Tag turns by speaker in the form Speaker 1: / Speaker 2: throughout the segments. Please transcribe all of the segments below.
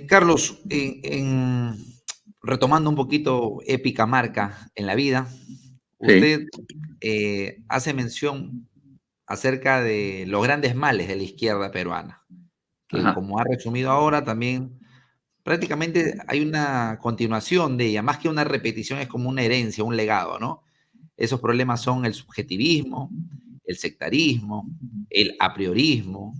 Speaker 1: Carlos, retomando un poquito épica marca en la vida,
Speaker 2: Sí,
Speaker 1: usted hace mención acerca de los grandes males de la izquierda peruana, que
Speaker 2: ajá,
Speaker 1: como ha resumido ahora, también prácticamente hay una continuación de ella, más que una repetición, es como una herencia, un legado, ¿no? Esos problemas son el subjetivismo, el sectarismo, el apriorismo.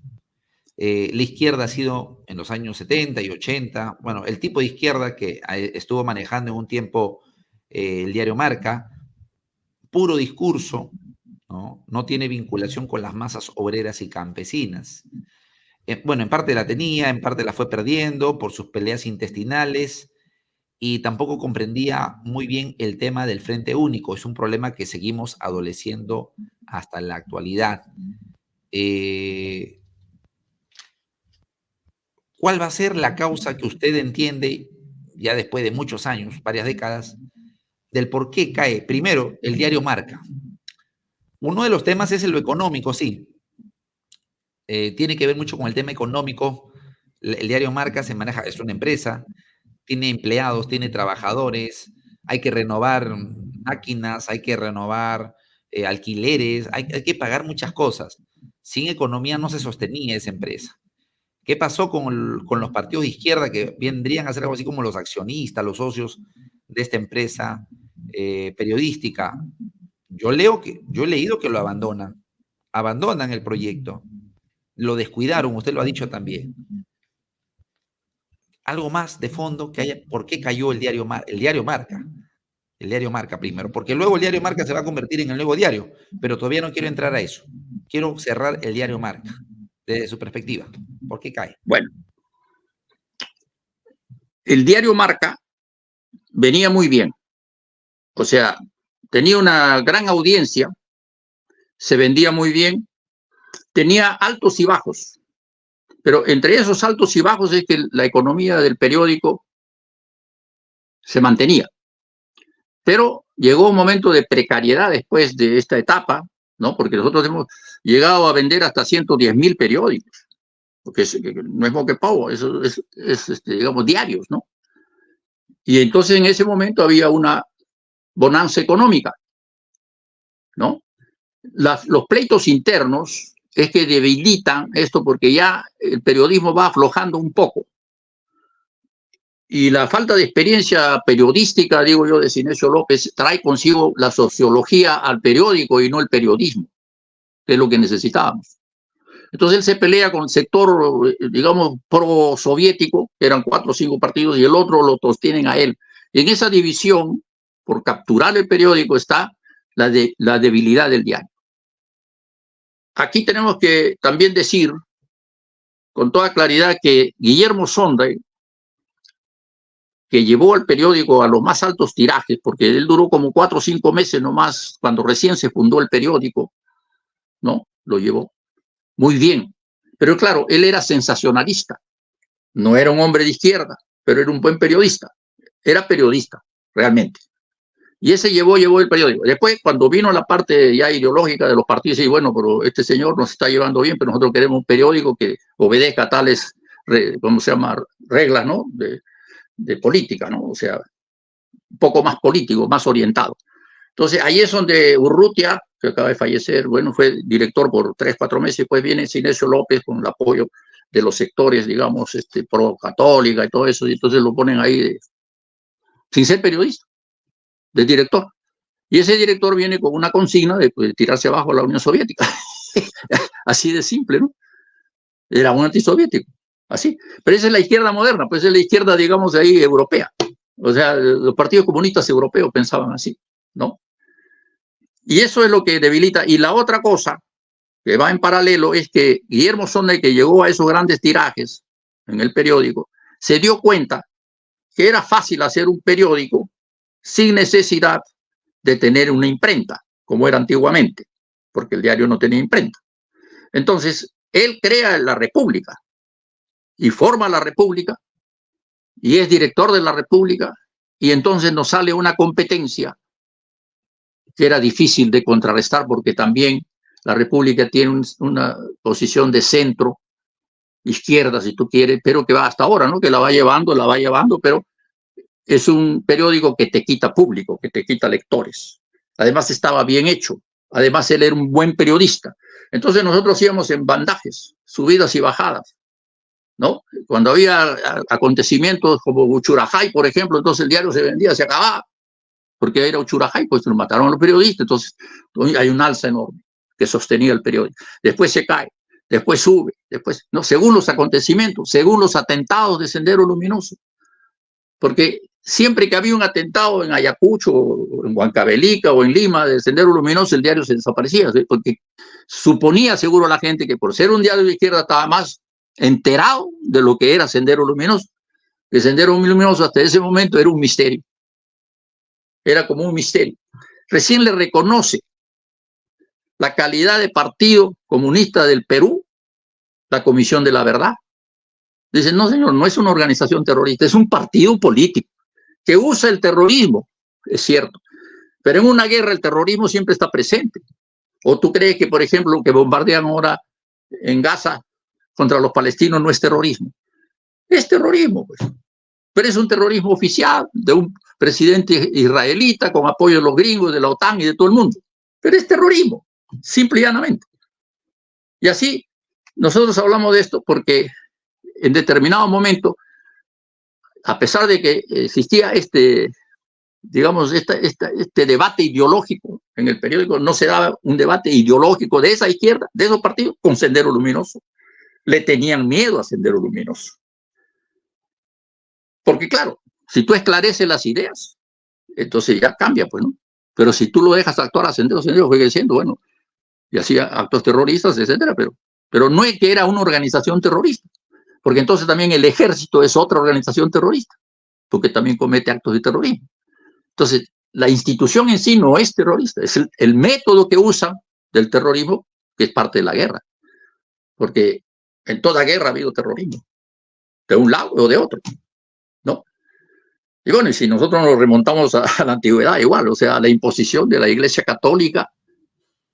Speaker 1: La izquierda ha sido en los años 70 y 80, bueno, el tipo de izquierda que estuvo manejando en un tiempo el diario Marca, puro discurso, ¿no? No tiene vinculación con las masas obreras y campesinas. Bueno, en parte la tenía, en parte la fue perdiendo por sus peleas intestinales y tampoco comprendía muy bien el tema del Frente Único. Es un problema que seguimos adoleciendo hasta la actualidad. Eh, ¿Cuál va a ser la causa que usted entiende, ya después de muchos años, varias décadas, del por qué cae? Primero, el diario Marca. Uno de los temas es lo económico, sí. Tiene que ver mucho con el tema económico. El diario Marca se maneja, es una empresa, tiene empleados, tiene trabajadores, hay que renovar máquinas, hay que renovar alquileres, hay que pagar muchas cosas. Sin economía no se sostenía esa empresa. ¿Qué pasó con los partidos de izquierda que vendrían a ser algo así como los accionistas, los socios de esta empresa periodística? Yo he leído que lo abandonan el proyecto, lo descuidaron, usted lo ha dicho también. Algo más de fondo que haya, ¿por qué cayó el diario Marca? El diario Marca primero, porque luego el diario Marca se va a convertir en el nuevo diario, pero todavía no quiero entrar a eso. Quiero cerrar el diario Marca desde su perspectiva. ¿Por qué cae?
Speaker 2: bueno, el diario Marca venía muy bien, o sea, tenía una gran audiencia, se vendía muy bien, tenía altos y bajos, pero entre esos altos y bajos es que la economía del periódico se mantenía. Pero llegó un momento de precariedad después de esta etapa, ¿no? Porque nosotros hemos llegado a vender hasta 110.000 periódicos, porque no es moque pavo, eso es digamos, diarios, ¿no? Y entonces en ese momento había una bonanza económica, ¿no? Los pleitos internos es que debilitan esto porque ya el periodismo va aflojando un poco. Y la falta de experiencia periodística, digo yo, de Sinesio López, trae consigo la sociología al periódico y no el periodismo, que es lo que necesitábamos. Entonces él se pelea con el sector, digamos, pro-soviético, que eran 4 o 5 partidos, y el otro lo sostienen a él. Y en esa división, por capturar el periódico, está la debilidad del diario. Aquí tenemos que también decir con toda claridad que Guillermo Sonday, que llevó al periódico a los más altos tirajes, porque él duró como 4 o 5 meses nomás, cuando recién se fundó el periódico, ¿no? Lo llevó muy bien. Pero claro, él era sensacionalista, no era un hombre de izquierda, pero era un buen periodista, era periodista, realmente. Y ese llevó el periódico. Después, cuando vino la parte ya ideológica de los partidos, y bueno, pero este señor nos está llevando bien, pero nosotros queremos un periódico que obedezca a tales, ¿cómo se llama?, reglas, ¿no?, de política, ¿no? O sea, un poco más político, más orientado. Entonces, ahí es donde Urrutia, que acaba de fallecer, bueno, fue director por 3, 4 meses, después viene Sinesio López con el apoyo de los sectores, digamos, pro-católica y todo eso, y entonces lo ponen ahí sin ser periodista, de director. Y ese director viene con una consigna de tirarse abajo a la Unión Soviética. Así de simple, ¿no? Era un antisoviético, así. Pero esa es la izquierda moderna, pues es la izquierda, digamos, ahí europea. O sea, los partidos comunistas europeos pensaban así, ¿no? Y eso es lo que debilita. Y la otra cosa que va en paralelo es que Guillermo Sonne, que llegó a esos grandes tirajes en el periódico, se dio cuenta que era fácil hacer un periódico sin necesidad de tener una imprenta, como era antiguamente, porque el diario no tenía imprenta. Entonces, él crea la República y forma la República y es director de la República y entonces nos sale una competencia que era difícil de contrarrestar porque también la República tiene una posición de centro izquierda, si tú quieres, pero que va hasta ahora, ¿no? Que la va llevando, pero es un periódico que te quita público, que te quita lectores. Además estaba bien hecho. Además él era un buen periodista. Entonces nosotros íbamos en bandajes, subidas y bajadas, ¿no? Cuando había acontecimientos como Uchurajay, por ejemplo, entonces el diario se vendía, se acababa, porque era Uchurajay, pues lo mataron a los periodistas, entonces hay un alza enorme que sostenía el periódico. Después se cae, después sube, después, ¿no? Según los acontecimientos, según los atentados de Sendero Luminoso. Porque siempre que había un atentado en Ayacucho, o en Huancavelica o en Lima de Sendero Luminoso, el diario se desaparecía, ¿sí? Porque suponía seguro la gente que por ser un diario de izquierda estaba más enterado de lo que era Sendero Luminoso. Que Sendero Luminoso hasta ese momento era un misterio. Era como un misterio. Recién le reconoce la calidad de Partido Comunista del Perú, la Comisión de la Verdad. Dicen, no señor, no es una organización terrorista, es un partido político que usa el terrorismo, es cierto, pero en una guerra el terrorismo siempre está presente. ¿O tú crees que, por ejemplo, lo que bombardean ahora en Gaza contra los palestinos no es terrorismo? Es terrorismo, pues. Pero es un terrorismo oficial de un presidente israelita con apoyo de los gringos, de la OTAN y de todo el mundo. Pero es terrorismo, simple y llanamente. Y así, nosotros hablamos de esto porque en determinado momento, a pesar de que existía digamos, este debate ideológico en el periódico, no se daba un debate ideológico de esa izquierda, de esos partidos, con Sendero Luminoso. Le tenían miedo a Sendero Luminoso. Porque claro, si tú esclareces las ideas, entonces ya cambia, pues, ¿no? Pero si tú lo dejas actuar a Sendero sigue siendo, bueno, y hacía actos terroristas, etcétera, pero no es que era una organización terrorista, porque entonces también el ejército es otra organización terrorista, porque también comete actos de terrorismo. Entonces, la institución en sí no es terrorista, es el método que usan del terrorismo, que es parte de la guerra, porque en toda guerra ha habido terrorismo, de un lado o de otro, ¿no? Y bueno, y si nosotros nos remontamos a la antigüedad, igual, o sea, la imposición de la Iglesia Católica,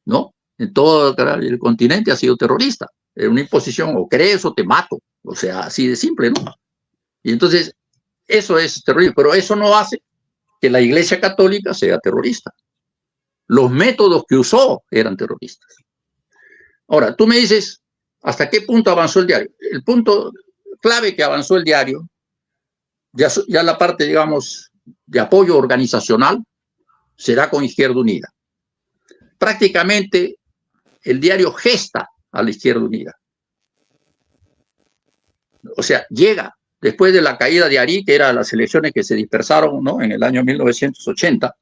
Speaker 2: ¿no? En todo el continente ha sido terrorista. Es una imposición, o crees o te mato, o sea, así de simple, ¿no? Y entonces, eso es terrorismo, pero eso no hace que la Iglesia Católica sea terrorista. Los métodos que usó eran terroristas. Ahora, tú me dices, ¿hasta qué punto avanzó el diario? El punto clave que avanzó el diario, ya la parte, digamos, de apoyo organizacional, será con Izquierda Unida. Prácticamente el diario gesta a la Izquierda Unida. O sea, llega después de la caída de Ari, que eran las elecciones que se dispersaron, ¿no? En el año 1980,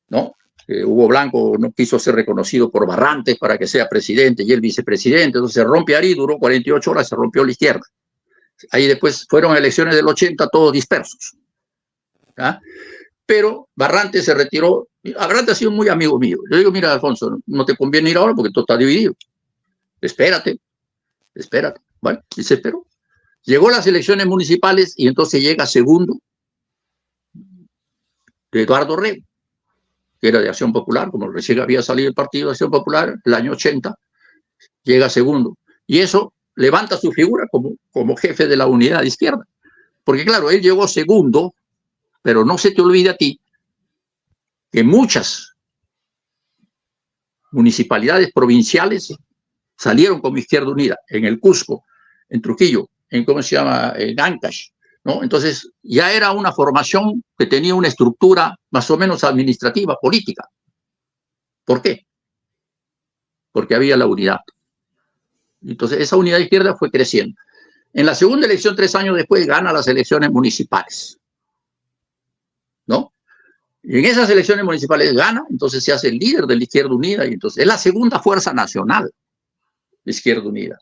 Speaker 2: ¿no? Hugo Blanco no quiso ser reconocido por Barrantes para que sea presidente y el vicepresidente, entonces se rompe Ari, duró 48 horas, se rompió la izquierda. Ahí después fueron elecciones del 80, todos dispersos. ¿Ah? Pero Barrantes se retiró. Barrantes ha sido muy amigo mío. Yo digo, mira, Alfonso, no te conviene ir ahora porque todo está dividido. Espérate. Bueno, y se esperó. Llegó las elecciones municipales y entonces llega segundo de Eduardo Rego, que era de Acción Popular, como recién había salido el partido de Acción Popular, el año 80, llega segundo. Y eso levanta su figura como jefe de la unidad de izquierda. Porque claro, él llegó segundo, pero no se te olvide a ti que muchas municipalidades provinciales salieron como Izquierda Unida, en el Cusco, en Trujillo, en ¿cómo se llama? En Ancash, ¿no? Entonces ya era una formación que tenía una estructura más o menos administrativa, política. ¿Por qué? Porque había la unidad. Entonces esa unidad de izquierda fue creciendo. En la segunda elección, 3 años después, gana las elecciones municipales, ¿no? Y en esas elecciones municipales gana, entonces se hace el líder de la Izquierda Unida y entonces es la segunda fuerza nacional de Izquierda Unida.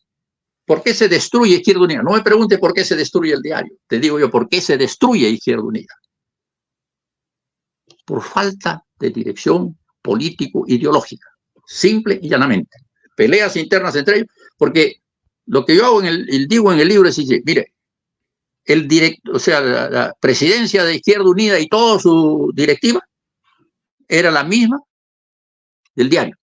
Speaker 2: ¿Por qué se destruye Izquierda Unida? No me pregunte por qué se destruye el diario. Te digo yo, ¿por qué se destruye Izquierda Unida? Por falta de dirección político-ideológica. Simple y llanamente. Peleas internas entre ellos. Porque lo que yo hago digo en el libro es decir, mire, o sea, la presidencia de Izquierda Unida y toda su directiva era la misma del diario.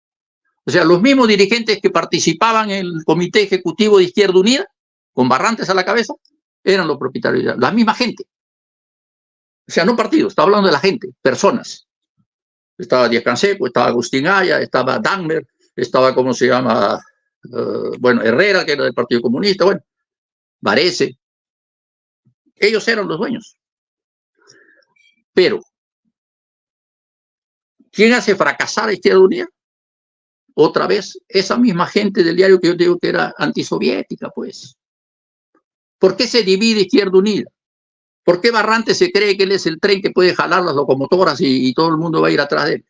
Speaker 2: O sea, los mismos dirigentes que participaban en el comité ejecutivo de Izquierda Unida con Barrantes a la cabeza, eran los propietarios, la misma gente. O sea, no partidos, estaba hablando de la gente, personas. Estaba Díaz Canseco, estaba Agustín Aya, estaba Dahmer, estaba, ¿cómo se llama? Bueno, Herrera, que era del Partido Comunista, bueno, Varese. Ellos eran los dueños. Pero, ¿quién hace fracasar a Izquierda Unida? Otra vez, esa misma gente del diario que yo digo que era antisoviética, pues. ¿Por qué se divide Izquierda Unida? ¿Por qué Barrantes se cree que él es el tren que puede jalar las locomotoras y todo el mundo va a ir atrás de él?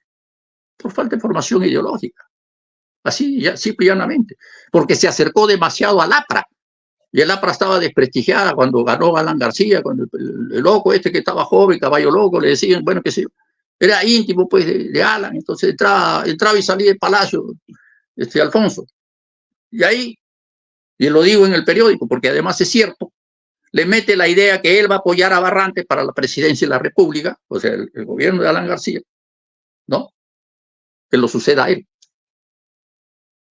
Speaker 2: Por falta de formación ideológica. Así, ya, simple y llanamente. Porque se acercó demasiado al APRA. Y el APRA estaba desprestigiada cuando ganó Alan García, cuando el loco este que estaba joven, caballo loco, le decían, bueno, qué sé yo. Era íntimo, pues, de Alan. Entonces entraba y salía del palacio, Alfonso. Y ahí, y lo digo en el periódico, porque además es cierto, le mete la idea que él va a apoyar a Barrantes para la presidencia de la República, o sea, el gobierno de Alan García, ¿no? Que lo suceda a él.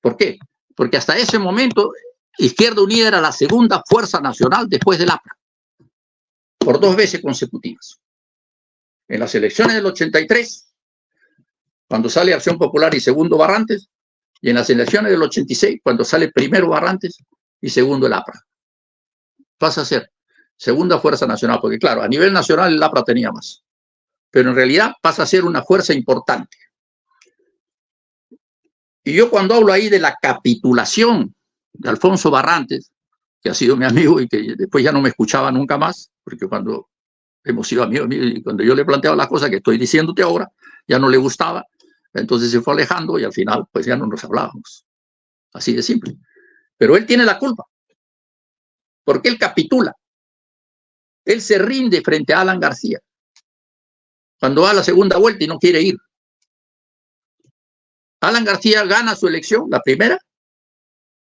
Speaker 2: ¿Por qué? Porque hasta ese momento Izquierda Unida era la segunda fuerza nacional después del APRA, por 2 veces consecutivas. En las elecciones del 83, cuando sale Acción Popular y segundo Barrantes, y en las elecciones del 86, cuando sale primero Barrantes y segundo el APRA. Pasa a ser segunda fuerza nacional, porque claro, a nivel nacional el APRA tenía más, pero en realidad pasa a ser una fuerza importante. Y yo cuando hablo ahí de la capitulación de Alfonso Barrantes, que ha sido mi amigo y que después ya no me escuchaba nunca más, porque cuando hemos sido amigos, y cuando yo le planteaba las cosas que estoy diciéndote ahora, ya no le gustaba, entonces se fue alejando y al final pues ya no nos hablábamos. Así de simple. Pero él tiene la culpa, porque él capitula. Él se rinde frente a Alan García cuando va a la segunda vuelta y no quiere ir. Alan García gana su elección, la primera,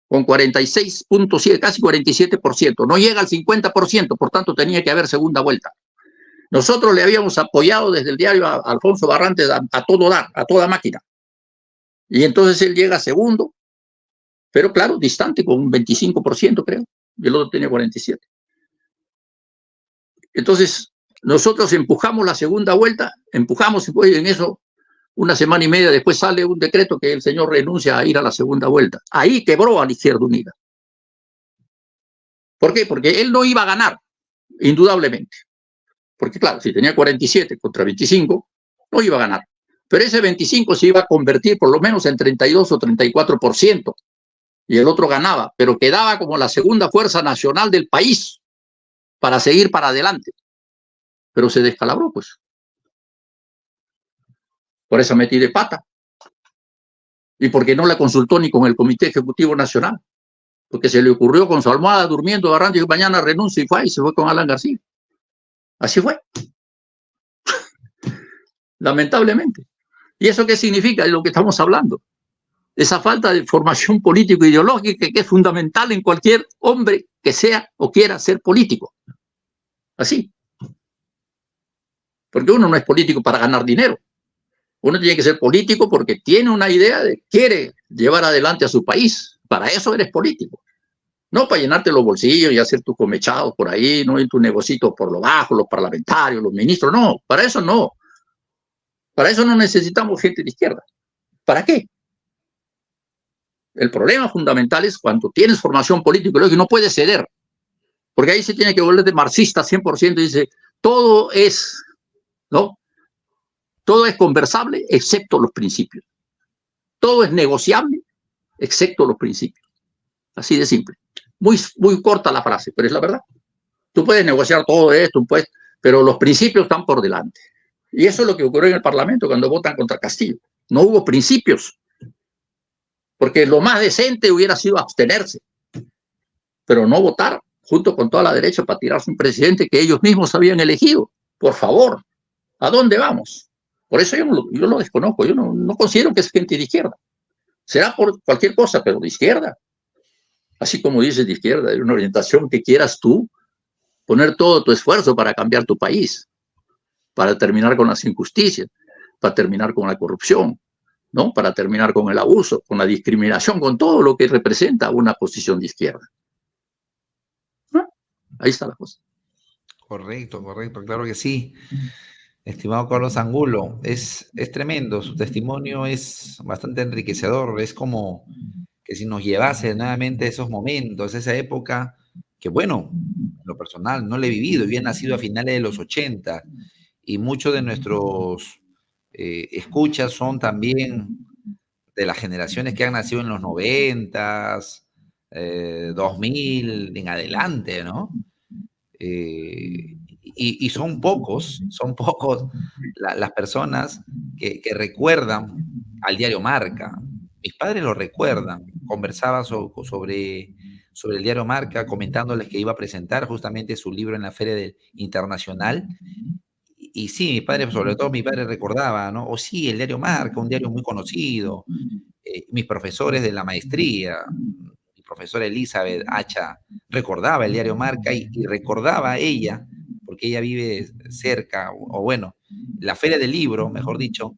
Speaker 2: con 46.7, casi 47%. No llega al 50%, por tanto tenía que haber segunda vuelta. Nosotros le habíamos apoyado desde el diario a Alfonso Barrantes a todo dar, a toda máquina. Y entonces él llega segundo, pero claro, distante, con un 25%, creo, y el otro tenía 47%. Entonces, nosotros empujamos la segunda vuelta, empujamos, y pues en eso, una semana y media después sale un decreto que el señor renuncia a ir a la segunda vuelta. Ahí quebró a la Izquierda Unida. ¿Por qué? Porque él no iba a ganar, indudablemente. Porque claro, si tenía 47 contra 25, no iba a ganar. Pero ese 25 se iba a convertir por lo menos en 32 o 34%. Y el otro ganaba, pero quedaba como la segunda fuerza nacional del país para seguir para adelante. Pero se descalabró, pues. Por esa metida de pata. Y porque no la consultó ni con el Comité Ejecutivo Nacional. Porque se le ocurrió con su almohada durmiendo, agarrando y mañana renuncia y se fue con Alan García. Así fue. Lamentablemente. ¿Y eso qué significa? Es lo que estamos hablando. Esa falta de formación político-ideológica que es fundamental en cualquier hombre que sea o quiera ser político. Así. Porque uno no es político para ganar dinero. Uno tiene que ser político porque tiene una idea de quiere llevar adelante a su país. Para eso eres político. No para llenarte los bolsillos y hacer tus comechados por ahí, no en tus negocios por lo bajo, los parlamentarios, los ministros. No, para eso no. Para eso no necesitamos gente de izquierda. ¿Para qué? El problema fundamental es cuando tienes formación política y no puedes ceder. Porque ahí se tiene que volver de marxista 100% y dice, todo es, ¿no? Todo es conversable excepto los principios. Todo es negociable excepto los principios. Así de simple. Muy, muy corta la frase, pero es la verdad. Tú puedes negociar todo esto, pues, pero los principios están por delante. Y eso es lo que ocurrió en el Parlamento cuando votan contra Castillo. No hubo principios. Porque lo más decente hubiera sido abstenerse. Pero no votar junto con toda la derecha para tirarse un presidente que ellos mismos habían elegido. Por favor, ¿a dónde vamos? Por eso yo lo desconozco. Yo no considero que es gente de izquierda. Será por cualquier cosa, pero de izquierda. Así como dices de izquierda, de una orientación que quieras tú, poner todo tu esfuerzo para cambiar tu país, para terminar con las injusticias, para terminar con la corrupción, ¿no? Para terminar con el abuso, con la discriminación, con todo lo que representa una posición de izquierda. Ahí está la cosa.
Speaker 1: Correcto, correcto, claro que sí. Estimado Carlos Angulo, es tremendo, su testimonio es bastante enriquecedor, es como que si nos llevase nuevamente a esos momentos, esa época, que bueno, en lo personal no le he vivido, yo he nacido a finales de los 80 y muchos de nuestros escuchas son también de las generaciones que han nacido en los 90, 2000 en adelante, ¿no? Y son pocos las personas que recuerdan al diario Marca. Mis padres lo recuerdan. Conversaba sobre el diario Marca, comentándoles que iba a presentar justamente su libro en la Feria Internacional. Y sí, mi padre, sobre todo mi padre recordaba, ¿no? O sí, el diario Marca, un diario muy conocido. Mis profesores de la maestría, mi profesora Elizabeth Hacha, recordaba el diario Marca y recordaba a ella, porque ella vive cerca, o bueno, la Feria del Libro, mejor dicho,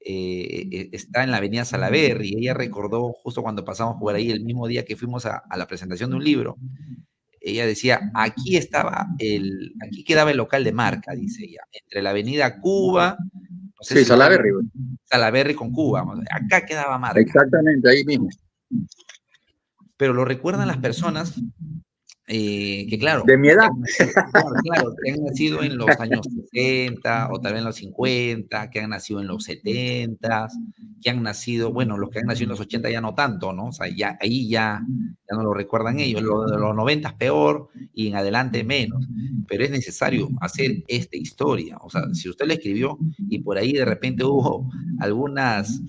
Speaker 1: está en la avenida Salaberry, y ella recordó justo cuando pasamos por ahí el mismo día que fuimos a la presentación de un libro, ella decía, aquí quedaba el local de Marca, dice ella, entre la avenida Cuba, no sé
Speaker 2: Sí,
Speaker 1: si ustedes,
Speaker 2: Salaberry.
Speaker 1: Salaberry con Cuba, acá quedaba Marca.
Speaker 2: Exactamente, ahí mismo.
Speaker 1: Pero lo recuerdan las personas que claro,
Speaker 2: De mi edad.
Speaker 1: claro, que han nacido en los años 60 o tal vez en los 50, que han nacido en los 70, que han nacido, bueno, los que han nacido en los 80 ya no tanto, ¿no? O sea, ya, ahí ya no lo recuerdan ellos, lo de los 90 peor y en adelante menos, pero es necesario hacer esta historia, o sea, si usted la escribió y por ahí de repente hubo algunas,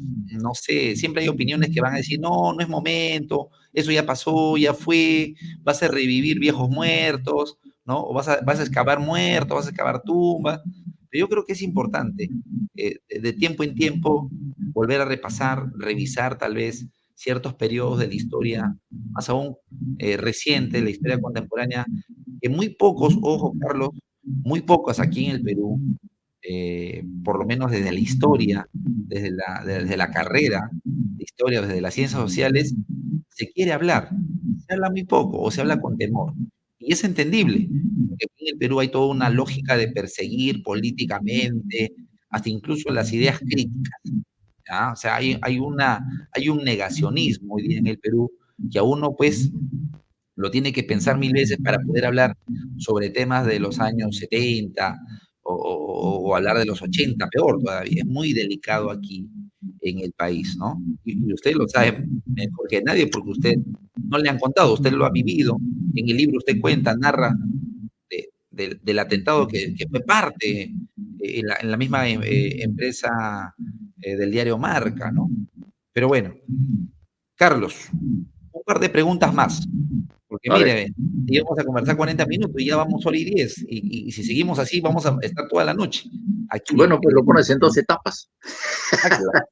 Speaker 1: no sé, siempre hay opiniones que van a decir, no, no es momento, eso ya pasó, ya fue, vas a revivir viejos muertos, ¿no? O vas a excavar muertos, vas a excavar tumbas. Pero yo creo que es importante, de tiempo en tiempo, volver a repasar, revisar tal vez ciertos periodos de la historia, más aún reciente, la historia contemporánea, que muy pocos, ojo, Carlos, muy pocos aquí en el Perú, por lo menos desde la historia, desde la carrera de historia, desde las ciencias sociales, se quiere hablar. Se habla muy poco o se habla con temor. Y es entendible, porque aquí en el Perú hay toda una lógica de perseguir políticamente, hasta incluso las ideas críticas. ¿Ya? O sea, hay un negacionismo hoy día en el Perú que a uno pues lo tiene que pensar mil veces para poder hablar sobre temas de los años 70 o hablar de los 80, peor todavía. Es muy delicado aquí en el país, ¿no? Y usted lo sabe mejor que nadie porque usted no le han contado, usted lo ha vivido. En el libro usted cuenta, narra del atentado que fue parte en la misma empresa del diario Marca, ¿no? Pero bueno, Carlos, un par de preguntas más. Porque
Speaker 2: A ver.
Speaker 1: mire, íbamos a conversar 40 minutos y ya vamos hora y 10. Y si seguimos así, vamos a estar toda la noche aquí.
Speaker 2: Bueno, pues lo pones en 2 etapas,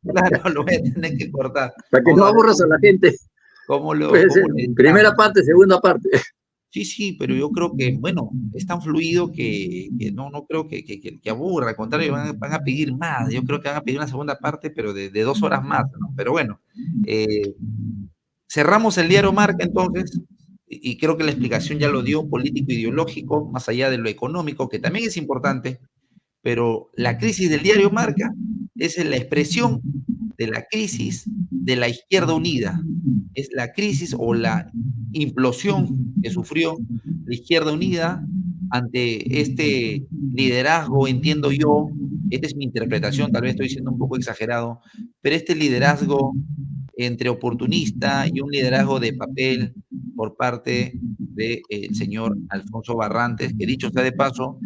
Speaker 1: Claro, lo voy a tener que cortar.
Speaker 2: para que
Speaker 1: Vamos
Speaker 2: no
Speaker 1: a ver
Speaker 2: aburras a la gente. Puede ser
Speaker 1: cómo le
Speaker 2: primera
Speaker 1: editamos.
Speaker 2: parte, segunda parte.
Speaker 1: Sí, sí, pero yo creo que, bueno, es tan fluido que no creo que aburra. Al contrario, van a pedir más. Yo creo que van a pedir una segunda parte, pero de 2 horas más, ¿no? Pero bueno, eh, cerramos el diario Marca entonces, y creo que la explicación ya lo dio, político-ideológico, más allá de lo económico, que también es importante, pero la crisis del diario Marca es la expresión de la crisis de la izquierda unida, es la crisis o la implosión que sufrió la izquierda unida ante este liderazgo, entiendo yo, esta es mi interpretación, tal vez estoy siendo un poco exagerado, pero este liderazgo entre oportunista y un liderazgo de papel por parte del señor Alfonso Barrantes, que dicho sea de paso,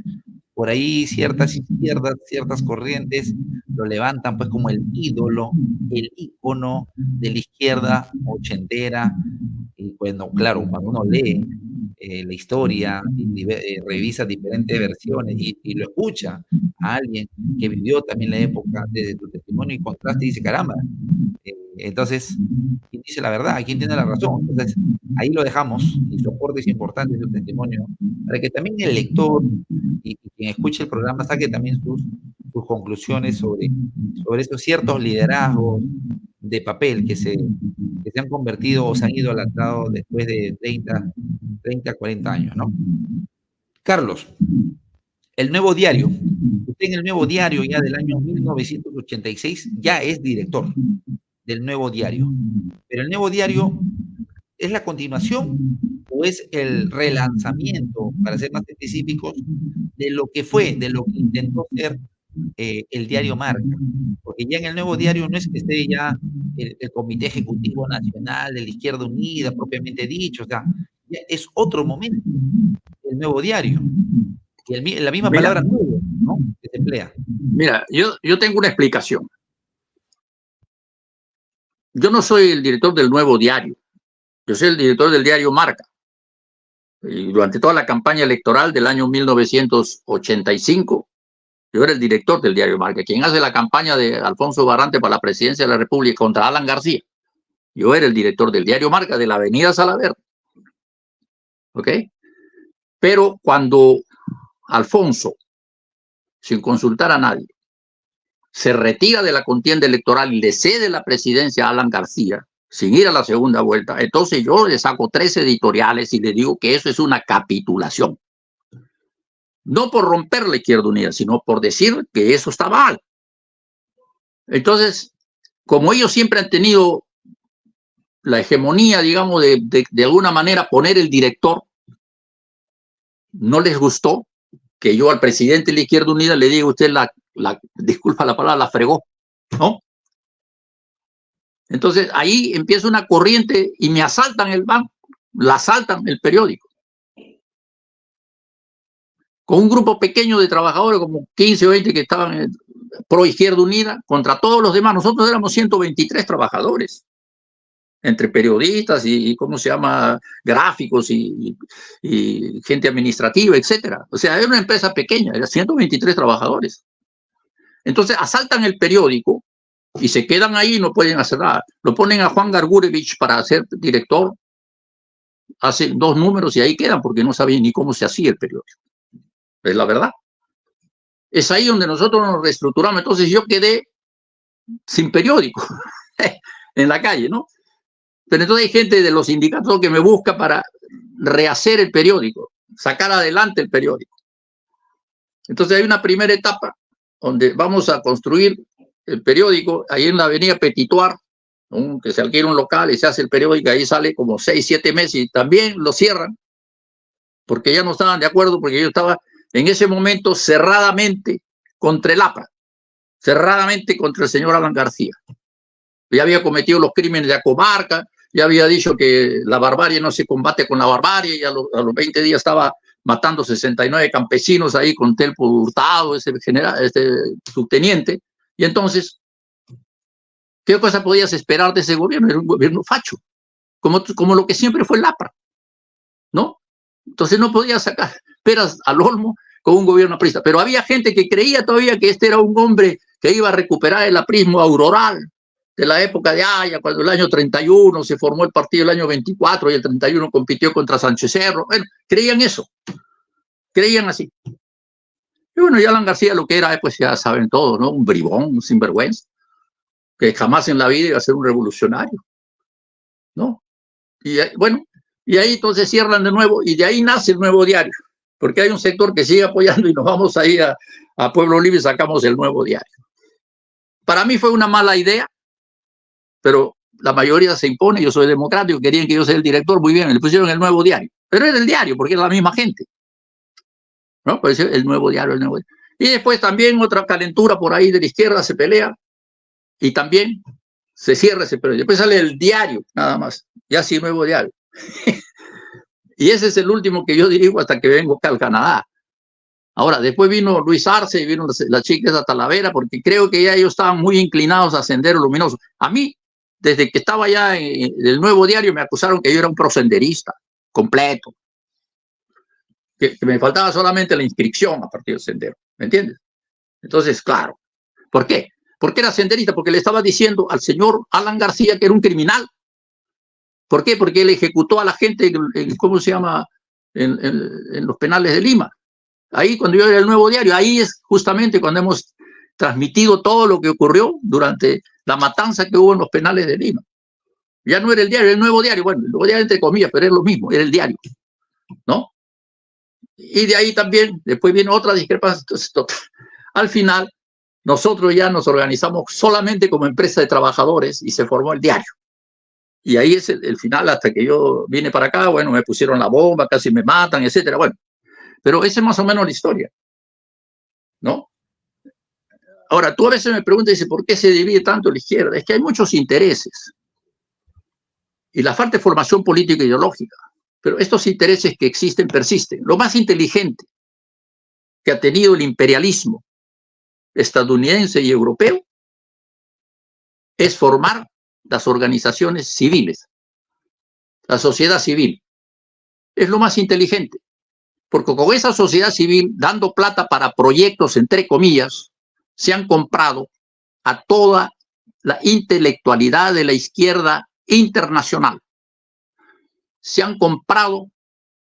Speaker 1: por ahí ciertas izquierdas, ciertas corrientes lo levantan pues como el ídolo, el ícono de la izquierda ochentera. Y bueno, claro, cuando uno lee la historia y revisa diferentes versiones y lo escucha a alguien que vivió también la época desde tu testimonio y contraste, y dice, caramba, entonces, ¿quién dice la verdad? ¿Quién tiene la razón? Entonces, ahí lo dejamos y su aporte es importante, su testimonio, para que también el lector y quien escuche el programa saque también sus conclusiones sobre estos ciertos liderazgos de papel que se han convertido o se han idolatrado después de 30, 40 años, ¿no? Carlos, el Nuevo Diario. Usted en el Nuevo Diario ya del año 1986 ya es director del Nuevo Diario. Pero el Nuevo Diario ¿es la continuación o es el relanzamiento, para ser más específicos, de lo que fue, de lo que intentó ser el diario Marca? Porque ya en el Nuevo Diario no es que esté ya el Comité Ejecutivo Nacional de la Izquierda Unida, propiamente dicho, o sea, ya es otro momento, el Nuevo Diario. Y la misma
Speaker 2: Mira,
Speaker 1: palabra nuevo, ¿no? Que se emplea.
Speaker 2: Mira, yo tengo una explicación. Yo no soy el director del Nuevo Diario, yo soy el director del diario Marca. Y durante toda la campaña electoral del año 1985, yo era el director del diario Marca. Quien hace la campaña de Alfonso Barrante para la presidencia de la República contra Alan García, yo era el director del diario Marca de la avenida Salaverry. ¿Ok? Pero cuando Alfonso, sin consultar a nadie, se retira de la contienda electoral y le cede la presidencia a Alan García, sin ir a la segunda vuelta, entonces yo le saco 3 editoriales y le digo que eso es una capitulación. No por romper la Izquierda Unida, sino por decir que eso está mal. Entonces, como ellos siempre han tenido la hegemonía, digamos, de alguna manera poner el director, no les gustó que yo al presidente de la Izquierda Unida le diga usted disculpa la palabra, la fregó, ¿no? Entonces ahí empieza una corriente y me asaltan el banco, la asaltan el periódico. Con un grupo pequeño de trabajadores, como 15 o 20 que estaban pro Izquierda Unida, contra todos los demás. Nosotros éramos 123 trabajadores, entre periodistas y ¿cómo se llama? Gráficos y gente administrativa, etcétera. O sea, era una empresa pequeña, era 123 trabajadores. Entonces asaltan el periódico y se quedan ahí y no pueden hacer nada. Lo ponen a Juan Gargurevich para ser director, hace 2 números y ahí quedan porque no sabían ni cómo se hacía el periódico. Es la verdad. Es ahí donde nosotros nos reestructuramos. Entonces yo quedé sin periódico en la calle, ¿no? Pero entonces hay gente de los sindicatos que me busca para rehacer el periódico, sacar adelante el periódico. Entonces hay una primera etapa donde vamos a construir el periódico ahí en la avenida Petituar, ¿no? Que se alquila un local y se hace el periódico, ahí sale como 6, 7 meses y también lo cierran porque ya no estaban de acuerdo, porque yo estaba en ese momento cerradamente contra el APRA, cerradamente contra el señor Alan García. Ya había cometido los crímenes de Acomarca, ya había dicho que la barbarie no se combate con la barbarie, y a los 20 días estaba matando 69 campesinos ahí con Telpo Hurtado, ese subteniente. Y entonces, ¿qué cosa podías esperar de ese gobierno? Era un gobierno facho, como lo que siempre fue el APRA, ¿no? Entonces no podía sacar peras al olmo con un gobierno aprista. Pero había gente que creía todavía que este era un hombre que iba a recuperar el aprismo auroral de la época de Haya, cuando el año 31 se formó el partido, el año 24 y el 31 compitió contra Sánchez Cerro. Bueno, creían eso, creían así. Y bueno, y Alan García lo que era, pues ya saben todos, ¿no? Un bribón, un sinvergüenza, que jamás en la vida iba a ser un revolucionario, ¿no? Y bueno, y ahí entonces cierran de nuevo y de ahí nace el Nuevo Diario, porque hay un sector que sigue apoyando y nos vamos ahí a Pueblo Libre y sacamos el Nuevo Diario. Para mí fue una mala idea, pero la mayoría se impone, yo soy democrático, querían que yo sea el director, muy bien, le pusieron el Nuevo Diario, pero era el diario porque era la misma gente, ¿no? Pues el Nuevo Diario, el Nuevo Diario. Y después también otra calentura por ahí de la izquierda se pelea y también se cierra ese periódico. Después sale el diario, nada más, ya sí, Nuevo Diario. Y ese es el último que yo dirijo hasta que vengo acá al Canadá. Ahora, después vino Luis Arce y vino la chica de Talavera, porque creo que ya ellos estaban muy inclinados a Sendero Luminoso. A mí, desde que estaba ya en el Nuevo Diario, me acusaron que yo era un prosenderista completo, que me faltaba solamente la inscripción a partir del Sendero, ¿me entiendes? Entonces, claro, ¿por qué? ¿Por qué era senderista? Porque le estaba diciendo al señor Alan García que era un criminal. ¿Por qué? Porque él ejecutó a la gente, ¿cómo se llama? En los penales de Lima. Ahí, cuando yo era el Nuevo Diario, ahí es justamente cuando hemos transmitido todo lo que ocurrió durante la matanza que hubo en los penales de Lima. Ya no era el diario, el Nuevo Diario, bueno, el Nuevo Diario entre comillas, pero era lo mismo, era el diario, ¿no? Y de ahí también, después viene otra discrepancia. Entonces, total, al final, nosotros ya nos organizamos solamente como empresa de trabajadores y se formó el diario. Y ahí es el final, hasta que yo vine para acá, bueno, me pusieron la bomba, casi me matan, etcétera. Bueno, pero esa es más o menos la historia, ¿no? Ahora, tú a veces me preguntas, dice, ¿por qué se divide tanto la izquierda? Es que hay muchos intereses y la falta de formación política e ideológica. Pero estos intereses que existen persisten. Lo más inteligente que ha tenido el imperialismo estadounidense y europeo es formar las organizaciones civiles, la sociedad civil. Es lo más inteligente, porque con esa sociedad civil, dando plata para proyectos, entre comillas, se han comprado a toda la intelectualidad de la izquierda internacional. Se han comprado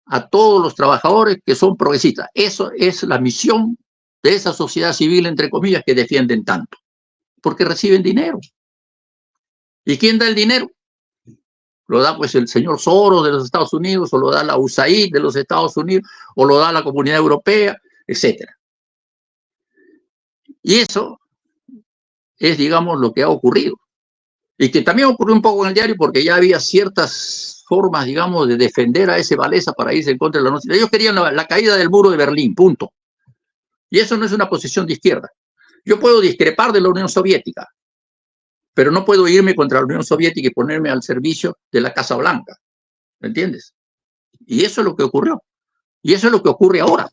Speaker 2: a todos los trabajadores que son progresistas. Eso es la misión de esa sociedad civil, entre comillas, que defienden tanto, porque reciben dinero. ¿Y quién da el dinero? Lo da pues el señor Soros de los Estados Unidos, o lo da la USAID de los Estados Unidos, o lo da la Comunidad Europea, etcétera. Y eso es, digamos, lo que ha ocurrido. Y que también ocurrió un poco en el diario porque ya había ciertas formas, digamos, de defender a ese Wałęsa para irse en contra de la noche. Ellos querían la caída del muro de Berlín, punto. Y eso no es una posición de izquierda. Yo puedo discrepar de la Unión Soviética, pero no puedo irme contra la Unión Soviética y ponerme al servicio de la Casa Blanca. ¿Me entiendes? Y eso es lo que ocurrió. Y eso es lo que ocurre ahora.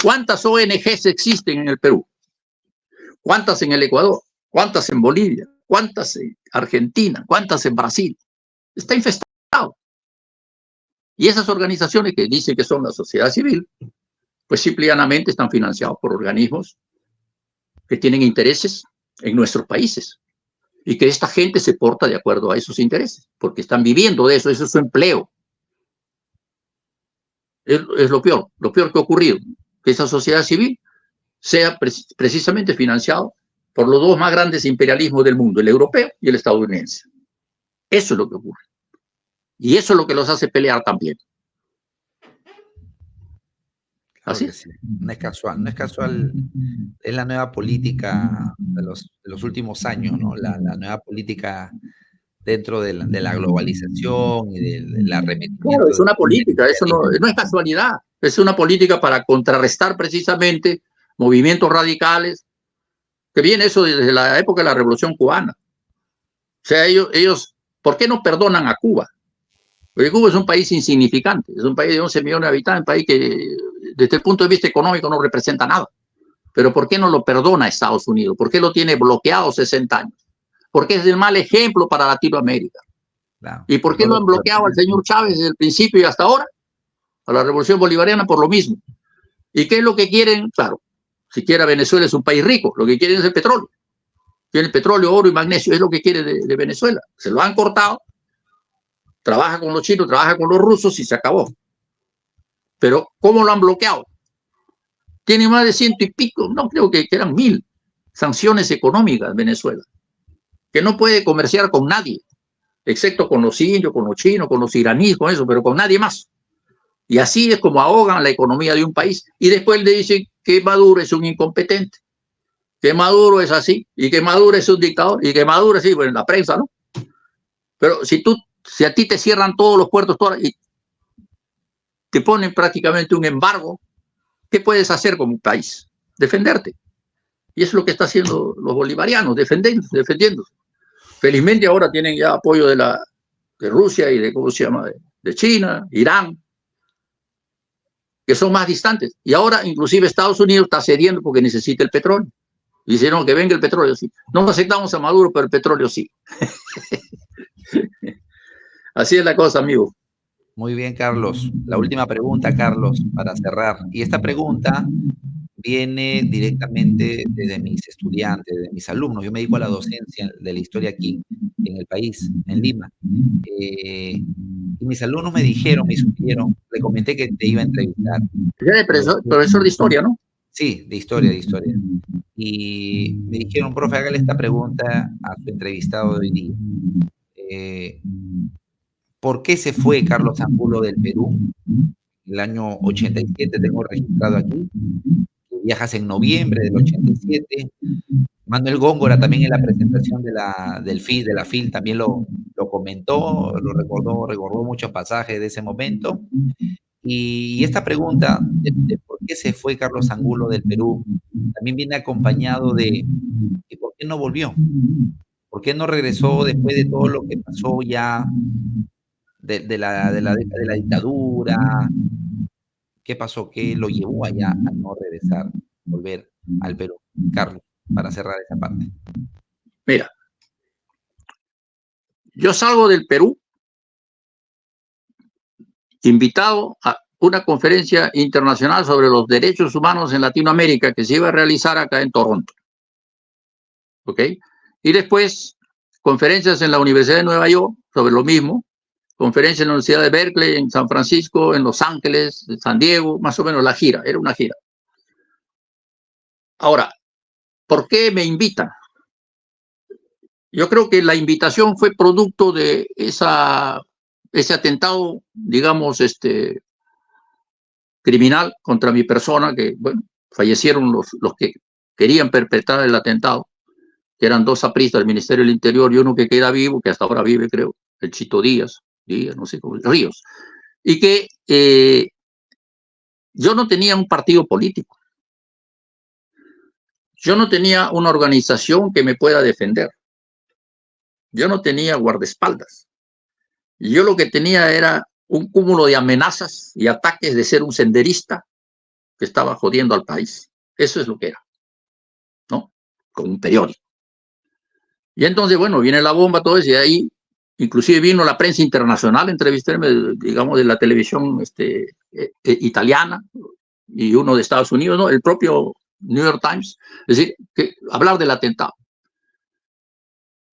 Speaker 2: ¿Cuántas ONGs existen en el Perú? ¿Cuántas en el Ecuador? ¿Cuántas en Bolivia? ¿Cuántas en Argentina? ¿Cuántas en Brasil? Está infestado. Y esas organizaciones que dicen que son la sociedad civil, pues simplemente están financiados por organismos que tienen intereses en nuestros países. Y que esta gente se porta de acuerdo a esos intereses, porque están viviendo de eso, eso es su empleo. Es lo peor que ha ocurrido, que esa sociedad civil sea precisamente financiado por los dos más grandes imperialismos del mundo, el europeo y el estadounidense. Eso es lo que ocurre. Y eso es lo que los hace pelear también.
Speaker 1: Claro
Speaker 2: ¿Así?
Speaker 1: que sí. No es casual, no es casual. Es la nueva política de los últimos años, ¿no? La nueva política dentro de la globalización y del
Speaker 2: Claro,
Speaker 1: arremetimiento
Speaker 2: es una
Speaker 1: del
Speaker 2: política, eso no
Speaker 1: imperialismo.
Speaker 2: es casualidad, es una política para contrarrestar precisamente movimientos radicales, que viene eso desde la época de la Revolución Cubana. O sea, ellos, ¿por qué no perdonan a Cuba? Porque Cuba es un país insignificante, es un país de 11 millones de habitantes, un país que desde el punto de vista económico no representa nada. Pero ¿por qué no lo perdona Estados Unidos? ¿Por qué lo tiene bloqueado 60 años? Porque es el mal ejemplo para Latinoamérica.
Speaker 1: Claro,
Speaker 2: ¿Y por qué lo han bloqueado al señor Chávez desde el principio y hasta ahora? A la revolución bolivariana por lo mismo. ¿Y qué es lo que quieren? Claro, siquiera Venezuela es un país rico, lo que quieren es el petróleo. Tiene petróleo, oro y magnesio, es lo que quiere de Venezuela. Se lo han cortado, trabaja con los chinos, trabaja con los rusos y se acabó. Pero ¿cómo lo han bloqueado? Tiene más de 100 y pico, no creo que eran 1000 sanciones económicas Venezuela, que no puede comerciar con nadie, excepto con los indios, con los chinos, con los iraníes, con eso, pero con nadie más. Y así es como ahogan la economía de un país. Y después le dicen que Maduro es un incompetente, que Maduro es así, y que Maduro es un dictador, y que Maduro es así, bueno, en la prensa, ¿no? Pero si a ti te cierran todos los puertos y te ponen prácticamente un embargo, ¿qué puedes hacer como un país? Defenderte. Y es lo que están haciendo los bolivarianos, defendiendo. Felizmente ahora tienen ya apoyo de Rusia y de, ¿cómo se llama?, de China, Irán, que son más distantes. Y ahora inclusive Estados Unidos está cediendo porque necesita el petróleo. Dijeron que venga el petróleo, sí. No aceptamos a Maduro, pero el petróleo sí. Así es la cosa, amigo.
Speaker 1: Muy bien, Carlos. La última pregunta, Carlos, para cerrar. Y esta pregunta viene directamente desde mis estudiantes, de mis alumnos. Yo me dedico a la docencia de la historia aquí en el país, en Lima. Y mis alumnos me dijeron, me sugirieron, le comenté que te iba a entrevistar.
Speaker 2: Ya de profesor de historia, ¿no?
Speaker 1: Sí, de historia, de historia. Y me dijeron, profe, hágale esta pregunta a su entrevistado de hoy día. ¿Por qué se fue Carlos Angulo del Perú? el año 87, tengo registrado aquí. Viajas en noviembre del 87. Manuel Góngora también en la presentación de la FIL también lo comentó, recordó muchos pasajes de ese momento. Y esta pregunta de por qué se fue Carlos Angulo del Perú también viene acompañado de ¿y por qué no volvió? ¿Por qué no regresó después de todo lo que pasó ya de la dictadura? ¿Qué pasó? ¿Qué lo llevó allá a no regresar, volver al Perú? Carlos, para cerrar esa parte.
Speaker 2: Mira, yo salgo del Perú invitado a una conferencia internacional sobre los derechos humanos en Latinoamérica que se iba a realizar acá en Toronto. ¿Ok? Y después, conferencias en la Universidad de Nueva York sobre lo mismo, conferencias en la Universidad de Berkeley, en San Francisco, en Los Ángeles, en San Diego, más o menos la gira, era una gira. Ahora, ¿por qué me invitan? Yo creo que la invitación fue producto de ese atentado, digamos, criminal contra mi persona, que, bueno, fallecieron los que querían perpetrar el atentado, que eran dos apristas del Ministerio del Interior y uno que queda vivo, que hasta ahora vive, creo, el Chito Díaz, no sé cómo, Ríos, y que yo no tenía un partido político, yo no tenía una organización que me pueda defender, yo no tenía guardaespaldas, yo lo que tenía era un cúmulo de amenazas y ataques de ser un senderista que estaba jodiendo al país. Eso es lo que era, ¿no? Con un periódico. Y entonces, bueno, viene la bomba, todo eso, y ahí inclusive vino la prensa internacional a entrevistarme, digamos, de la televisión italiana y uno de Estados Unidos, ¿no? El propio New York Times, es decir, hablar del atentado.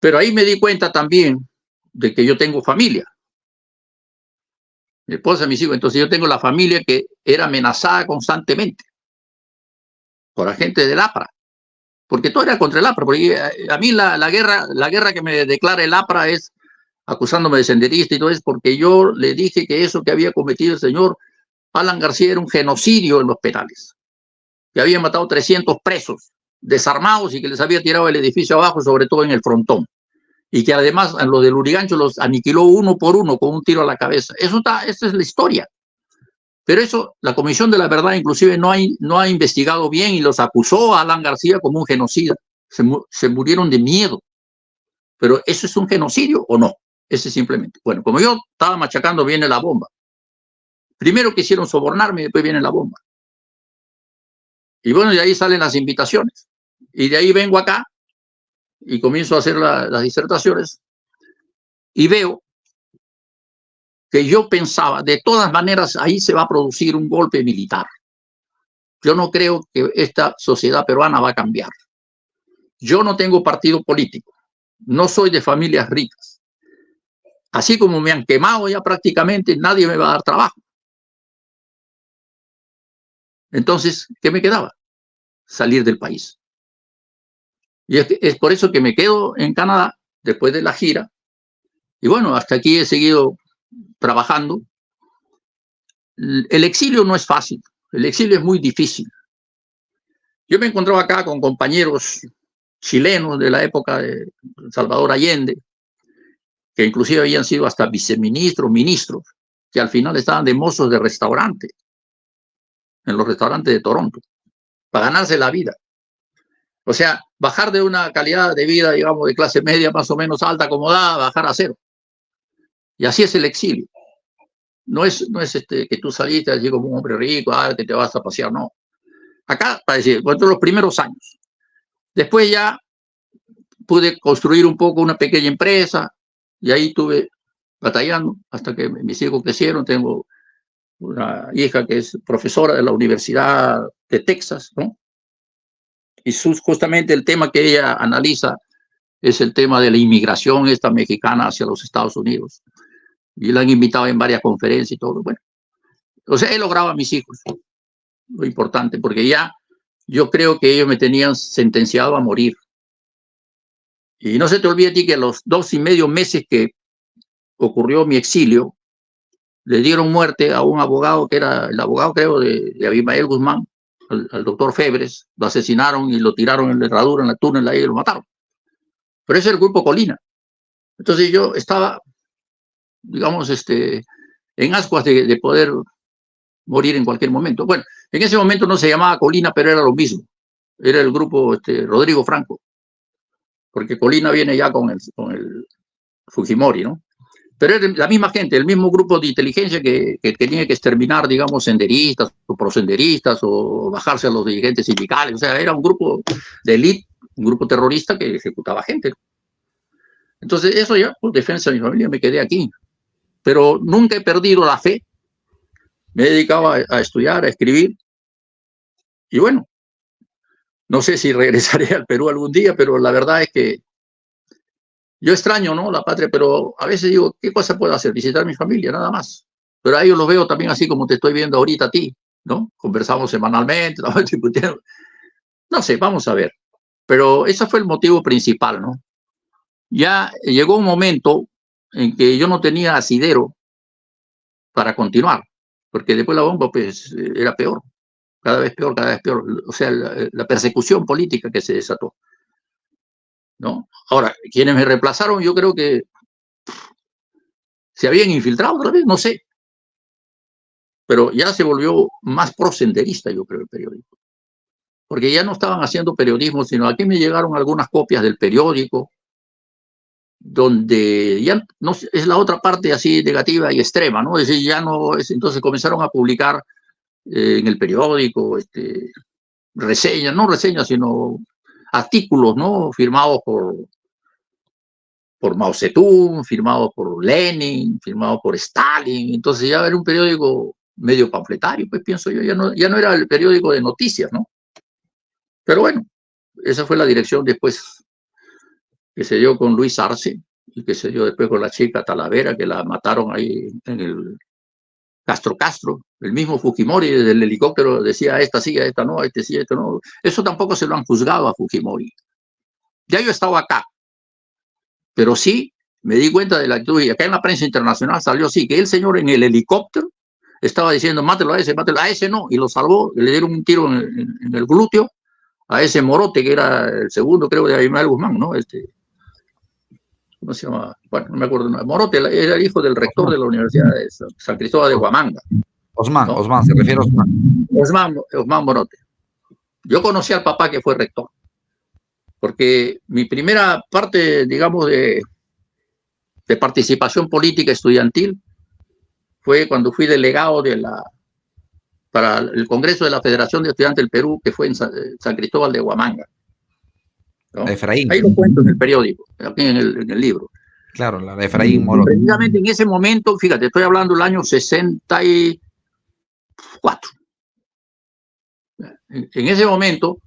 Speaker 2: Pero ahí me di cuenta también de que yo tengo familia. Mi esposa, mis hijos, entonces yo tengo la familia que era amenazada constantemente por agentes del APRA, porque todo era contra el APRA, porque a mí la guerra que me declara el APRA es acusándome de senderista y todo eso, porque yo le dije que eso que había cometido el señor Alan García era un genocidio en los penales, que había matado 300 presos desarmados y que les había tirado el edificio abajo, sobre todo en el frontón, y que además a los del Lurigancho los aniquiló uno por uno con un tiro a la cabeza. Esa es la historia. Pero eso, la Comisión de la Verdad inclusive no ha investigado bien y los acusó a Alan García como un genocida. Se murieron de miedo. Pero ¿eso es un genocidio o no? Ese simplemente. Bueno, como yo estaba machacando, viene la bomba. Primero quisieron sobornarme y después viene la bomba. Y bueno, de ahí salen las invitaciones. Y de ahí vengo acá y comienzo a hacer las disertaciones y veo que yo pensaba, de todas maneras, ahí se va a producir un golpe militar. Yo no creo que esta sociedad peruana va a cambiar. Yo no tengo partido político. No soy de familias ricas. Así como me han quemado ya prácticamente, nadie me va a dar trabajo. Entonces, ¿qué me quedaba? Salir del país. Y es por eso que me quedo en Canadá después de la gira. Y bueno, hasta aquí he seguido trabajando. El exilio no es fácil. El exilio es muy difícil. Yo me encontraba acá con compañeros chilenos de la época de Salvador Allende, que inclusive habían sido hasta viceministros, ministros, que al final estaban de mozos de restaurante, en los restaurantes de Toronto, para ganarse la vida. O sea, bajar de una calidad de vida, digamos, de clase media más o menos alta, acomodada, bajar a cero. Y así es el exilio. No es que tú saliste allí como un hombre rico, que te vas a pasear, no. Acá, para decir, bueno, los primeros años. Después ya pude construir un poco una pequeña empresa y ahí estuve batallando hasta que mis hijos crecieron. Tengo una hija que es profesora de la Universidad de Texas, ¿no? Y justamente el tema que ella analiza es el tema de la inmigración esta mexicana hacia los Estados Unidos. Y la han invitado en varias conferencias y todo. Bueno, o sea, he logrado a mis hijos, lo importante, porque ya yo creo que ellos me tenían sentenciado a morir. Y no se te olvide a ti que a los 2,5 meses que ocurrió mi exilio, le dieron muerte a un abogado que era el abogado, creo, de Abimael Guzmán, al doctor Febres, lo asesinaron y lo tiraron en la herradura, en la túnel ahí y lo mataron. Pero ese es el grupo Colina. Entonces yo estaba, digamos, en ascuas de poder morir en cualquier momento. Bueno, en ese momento no se llamaba Colina, pero era lo mismo. Era el grupo Rodrigo Franco, porque Colina viene ya con el Fujimori, ¿no? Pero es la misma gente, el mismo grupo de inteligencia que tenía que exterminar, digamos, senderistas o prosenderistas o bajarse a los dirigentes sindicales. O sea, era un grupo de élite, un grupo terrorista que ejecutaba gente. Entonces, eso ya, por defensa de mi familia, me quedé aquí. Pero nunca he perdido la fe. Me he dedicado a estudiar, a escribir. Y bueno, no sé si regresaré al Perú algún día, pero la verdad es que yo extraño, ¿no?, la patria, pero a veces digo, ¿qué cosa puedo hacer? Visitar a mi familia, nada más. Pero a ellos los veo también así como te estoy viendo ahorita a ti, ¿no? Conversamos semanalmente, ¿no? No sé, vamos a ver. Pero ese fue el motivo principal, ¿no? Ya llegó un momento en que yo no tenía asidero para continuar, porque después la bomba, pues, era peor, cada vez peor, cada vez peor. O sea, la persecución política que se desató, ¿no? Ahora, quienes me reemplazaron, yo creo que se habían infiltrado otra vez, no sé, pero ya se volvió más prosenderista, yo creo, el periódico, porque ya no estaban haciendo periodismo, sino aquí me llegaron algunas copias del periódico, donde ya no es la otra parte así negativa y extrema, ¿no? Es decir, ya no es, entonces comenzaron a publicar en el periódico reseñas, no reseñas, sino artículos, ¿no?, firmados por Mao Zedong, firmado por Lenin, firmado por Stalin. Entonces ya era un periódico medio panfletario, pues pienso yo, ya no era el periódico de noticias, ¿no? Pero bueno, esa fue la dirección después que se dio con Luis Arce y que se dio después con la chica Talavera, que la mataron ahí en el Castro. El mismo Fujimori desde el helicóptero decía, a esta sí, a esta no, a este sí, a este no. Eso tampoco se lo han juzgado a Fujimori. Ya yo estaba acá, pero sí me di cuenta de la actitud, y acá en la prensa internacional salió así, que el señor en el helicóptero estaba diciendo, mátelo a ese no, y lo salvó, y le dieron un tiro en el glúteo a ese Morote, que era el segundo, creo, de Abimael Guzmán, ¿no? ¿Cómo se llama? Bueno, no me acuerdo. Morote era el hijo del rector de la Universidad de San Cristóbal de Huamanga.
Speaker 1: Osman,
Speaker 2: ¿no?
Speaker 1: Osman, se refiere a Osman.
Speaker 2: Osman Morote. Yo conocí al papá que fue rector, porque mi primera parte, digamos, de participación política estudiantil fue cuando fui delegado para el Congreso de la Federación de Estudiantes del Perú, que fue en San Cristóbal de Huamanga, ¿no?
Speaker 1: Efraín.
Speaker 2: Ahí lo cuento en el periódico, aquí en el libro.
Speaker 1: Claro, la de Efraín Morote.
Speaker 2: Precisamente en ese momento, fíjate, estoy hablando del año 64. En ese momento,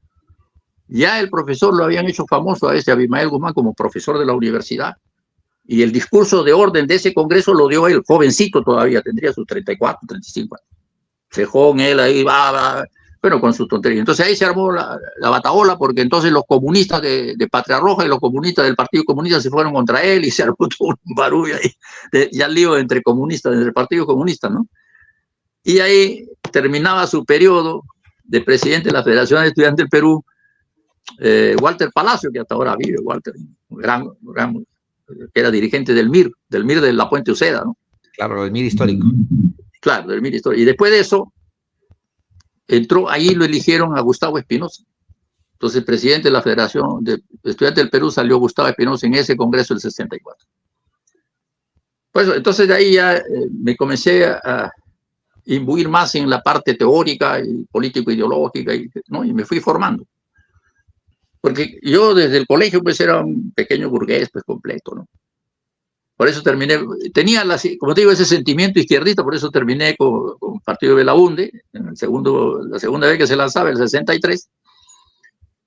Speaker 2: ya el profesor lo habían hecho famoso a Abimael Guzmán como profesor de la universidad. Y el discurso de orden de ese congreso lo dio él, jovencito todavía, tendría sus 34, 35 años. Cejón, él ahí va, bueno, con sus tonterías. Entonces ahí se armó la batahola, porque entonces los comunistas de Patria Roja y los comunistas del Partido Comunista se fueron contra él y se armó todo un barullo ahí, ya lío entre comunistas, entre el Partido Comunista, ¿no? Y ahí terminaba su periodo de presidente de la Federación de Estudiantes del Perú, Walter Palacio, que hasta ahora vive, Walter, gran, que era dirigente del MIR de la Puente Uceda, ¿no?
Speaker 1: Claro, del MIR histórico.
Speaker 2: Claro, del MIR histórico. Y después de eso, entró, ahí lo eligieron a Gustavo Espinosa. Entonces, presidente de la Federación de Estudiantes del Perú salió Gustavo Espinosa en ese congreso del 64. Pues entonces de ahí ya me comencé a imbuir más en la parte teórica y político-ideológica, ¿no? Y me fui formando. Porque yo desde el colegio pues era un pequeño burgués pues completo, ¿no? Por eso terminé, tenía, como te digo, ese sentimiento izquierdista, por eso terminé con el partido de Belaunde, la segunda vez que se lanzaba, el 63,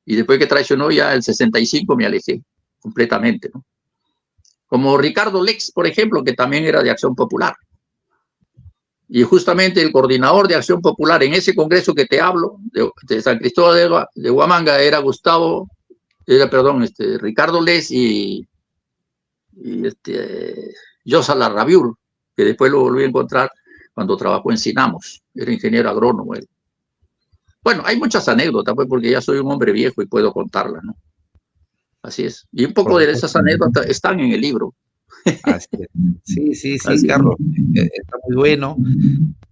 Speaker 2: y después que traicionó ya el 65 me alejé completamente, ¿no? Como Ricardo Lex, por ejemplo, que también era de Acción Popular. Y justamente el coordinador de Acción Popular en ese congreso que te hablo, de San Cristóbal de Huamanga, era Ricardo Lex y Yosa Larrabiur, que después lo volví a encontrar, cuando trabajó en Sinamos. Era ingeniero agrónomo él. Bueno, hay muchas anécdotas, pues, porque ya soy un hombre viejo y puedo contarlas, ¿no? Así es. Y un poco de esas anécdotas están en el libro.
Speaker 1: Así es. Sí, sí, sí,
Speaker 2: Así es.
Speaker 1: Carlos, está muy bueno.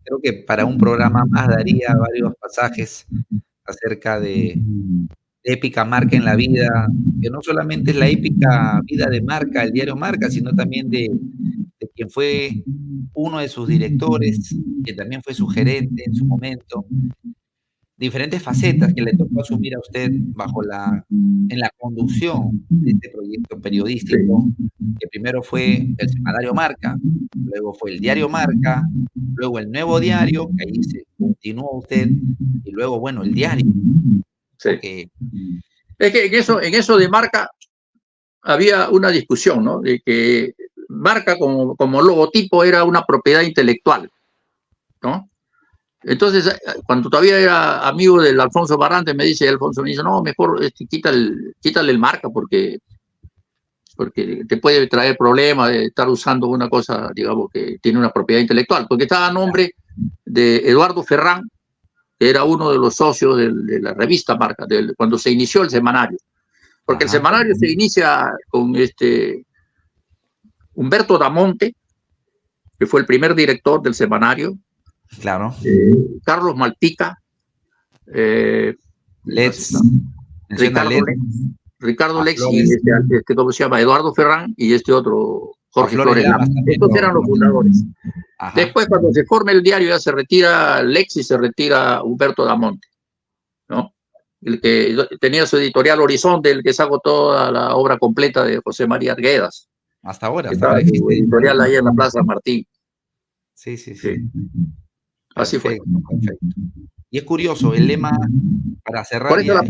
Speaker 1: Creo que para un programa más daría varios pasajes acerca de épica marca en la vida, que no solamente es la épica vida de Marca, el diario Marca, sino también de quien fue uno de sus directores, que también fue su gerente en su momento, diferentes facetas que le tocó asumir a usted en la conducción de este proyecto periodístico, que primero fue el semanario Marca, luego fue el diario Marca, luego el Nuevo Diario, que ahí se continuó usted, y luego, bueno, el diario,
Speaker 2: Sí.
Speaker 1: que
Speaker 2: Es que en eso de Marca había una discusión, ¿no? De que Marca como logotipo era una propiedad intelectual, ¿no? Entonces, cuando todavía era amigo del Alfonso Barrante, Alfonso me dice, no, mejor quítale el Marca porque te puede traer problemas de estar usando una cosa, digamos, que tiene una propiedad intelectual, porque estaba a nombre de Eduardo Ferrán, que era uno de los socios de la revista Marca, cuando se inició el semanario. Porque el semanario se inicia con Humberto Damonte, que fue el primer director del semanario.
Speaker 1: Claro.
Speaker 2: Carlos Malpica. Ricardo Lex y ¿cómo se llama? Eduardo Ferrán y este otro, Jorge Flores Lama. Estos eran los fundadores. Ajá. Después, cuando se forma el diario, ya se retira Lex y se retira Humberto Damonte, ¿no? El que tenía su editorial Horizonte, el que sacó toda la obra completa de José María Arguedas.
Speaker 1: Hasta ahora
Speaker 2: existe. Su editorial ahí en la Plaza Martín.
Speaker 1: Sí.
Speaker 2: Así fue.
Speaker 1: Perfecto. Y es curioso, el lema, para cerrar.
Speaker 2: Por eso la